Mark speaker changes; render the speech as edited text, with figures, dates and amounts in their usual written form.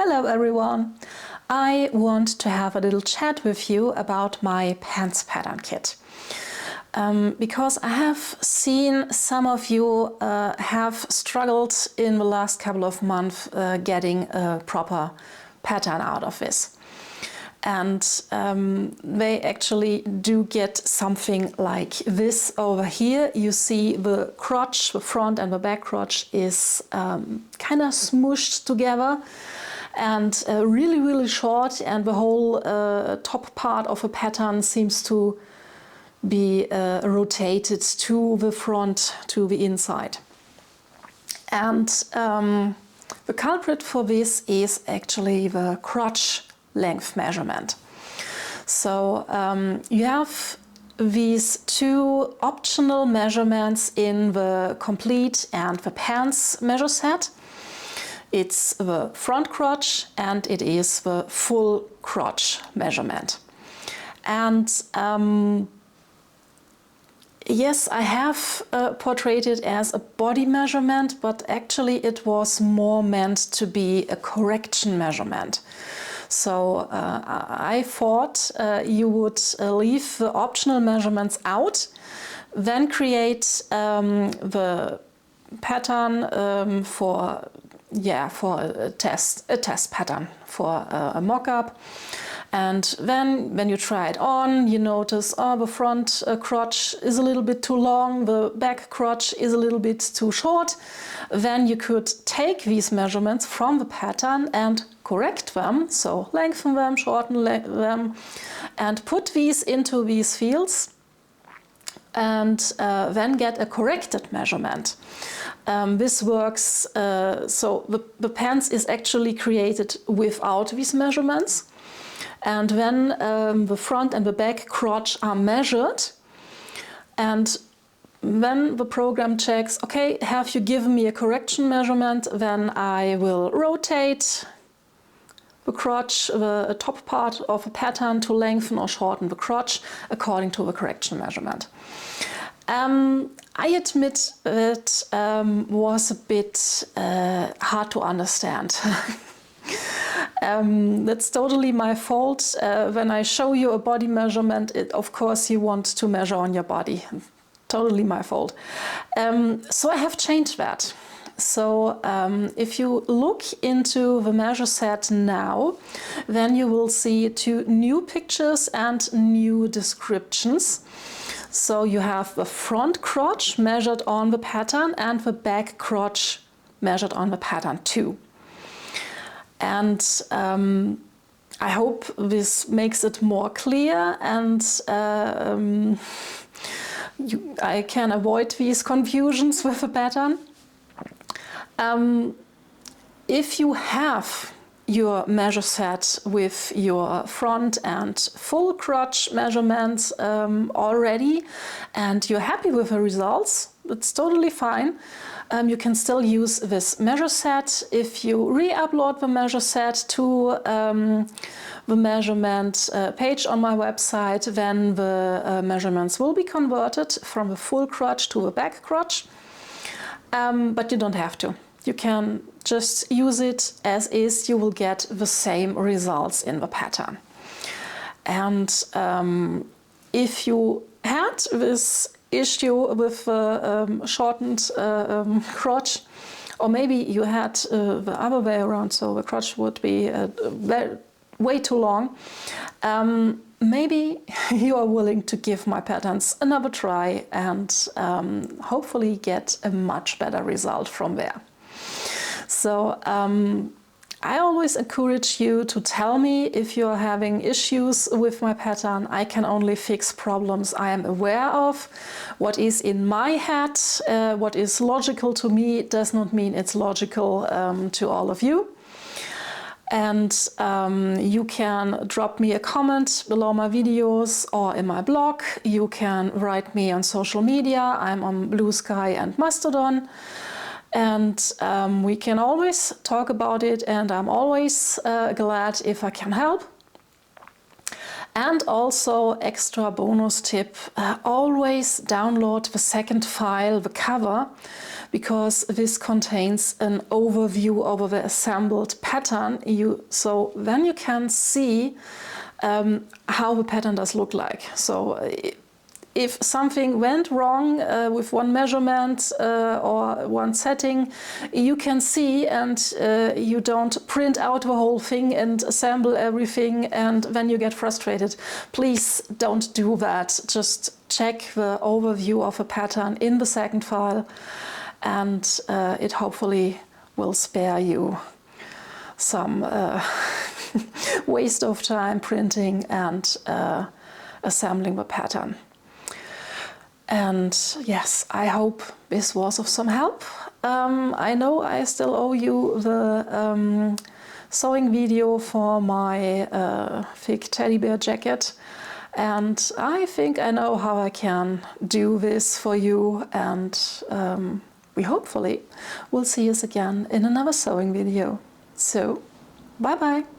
Speaker 1: Hello everyone! I want to have a little chat with you about my pants pattern kit. Because I have seen some of you have struggled in the last couple of months getting a proper pattern out of this. And they actually do get something like this over here. You see the crotch, the front and the back crotch is kind of smooshed together and really short, and the whole top part of the pattern seems to be rotated to the front, to the inside. And the culprit for this is actually the crotch length measurement. So you have these two optional measurements in the complete and the pants measure set. It's the front crotch and it is the full crotch measurement. And yes, I have portrayed it as a body measurement, but actually it was more meant to be a correction measurement. So I thought you would leave the optional measurements out, then create the pattern for a test pattern, for a mock-up. And then when you try it on, you notice, oh, the front crotch is a little bit too long, the back crotch is a little bit too short. Then you could take these measurements from the pattern and correct them, so lengthen them, shorten them, and put these into these fields, and then get a corrected measurement. This works, so the pants is actually created without these measurements. And when the front and the back crotch are measured, and when the program checks, okay, have you given me a correction measurement, then I will rotate the crotch, the top part of a pattern, to lengthen or shorten the crotch according to the correction measurement. I admit it was a bit hard to understand. That's totally my fault. When I show you a body measurement, of course you want to measure on your body. Totally my fault. So I have changed that. So if you look into the measure set now, then you will see two new pictures and new descriptions. So you have the front crotch measured on the pattern and the back crotch measured on the pattern too. And I hope this makes it more clear, and I can avoid these confusions with the pattern. If you have your measure set with your front and full crotch measurements already, and you're happy with the results, it's totally fine. You can still use this measure set. If you re-upload the measure set to the measurement page on my website, then the measurements will be converted from the full crotch to the back crotch. But you don't have to. You can just use it as is. You will get the same results in the pattern. And if you had this issue with the shortened crotch, or maybe you had the other way around, so the crotch would be way too long, maybe you are willing to give my patterns another try and hopefully get a much better result from there. So I always encourage you to tell me if you're having issues with my pattern. I can only fix problems I am aware of. What is in my head, what is logical to me, does not mean it's logical to all of you. And you can drop me a comment below my videos or in my blog. You can write me on social media. I'm on Blue Sky and Mastodon. And we can always talk about it, and I'm always glad if I can help. And also, extra bonus tip, always download the second file, the cover, because this contains an overview over the assembled pattern. So then you can see how the pattern does look like. So if something went wrong with one measurement or one setting, you can see, and you don't print out the whole thing and assemble everything and then you get frustrated. Please don't do that. Just check the overview of a pattern in the second file, and it hopefully will spare you some waste of time printing and assembling the pattern. And yes, I hope this was of some help. I know I still owe you the sewing video for my fig teddy bear jacket, and I think I know how I can do this for you, and we hopefully will see us again in another sewing video. So, bye bye!